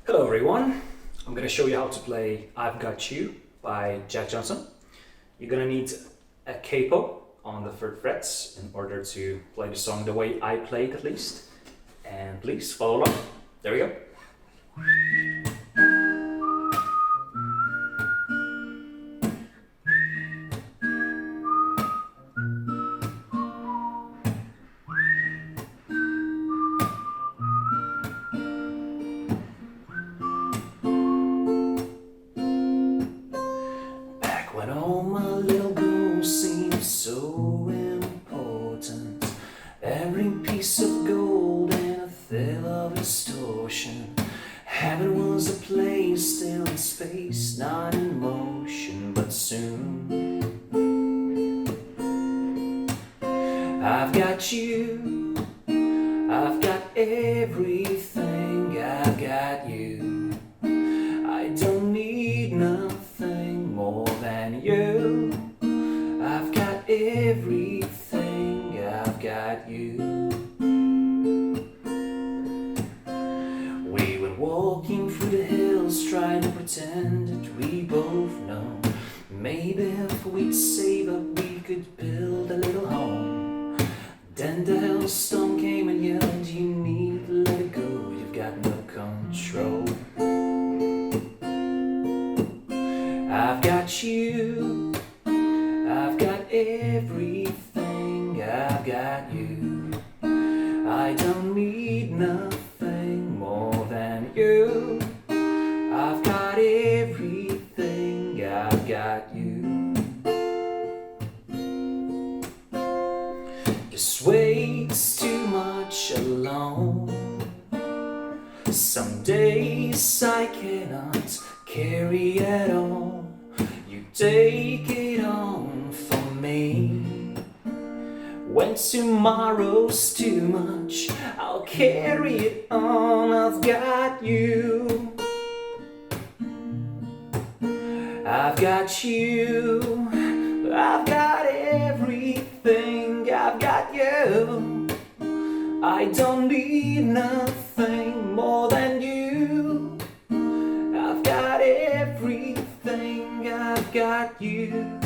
Hello everyone, I'm going to show you how to play I've Got You by Jack Johnson. You're going to need a capo on the 3rd frets in order to play the song the way I play it at least. And please follow along. There we go. When all my little goals seem so important, every piece of gold in a thrill of distortion. Heaven was a place still in space, not in motion, but soon. I've got you, I've got everything, I've got you. I don't need nothing more than you. I've got everything, I've got you. We went walking through the hills, trying to pretend that we both know. Maybe if we'd save up, we could build a little home. Then the hailstorm came and yelled, you need to let it go, you've got no control. I've got you, I've got everything, I've got you. I don't need nothing more than you. I've got everything, I've got you. This weight's too much alone. Some days I cannot carry it all. You take it on for me. When tomorrow's too much, I'll carry it on. I've got you, I've got you, I've got everything, I've got you. I don't need nothing more than you. I've got everything, I've got you.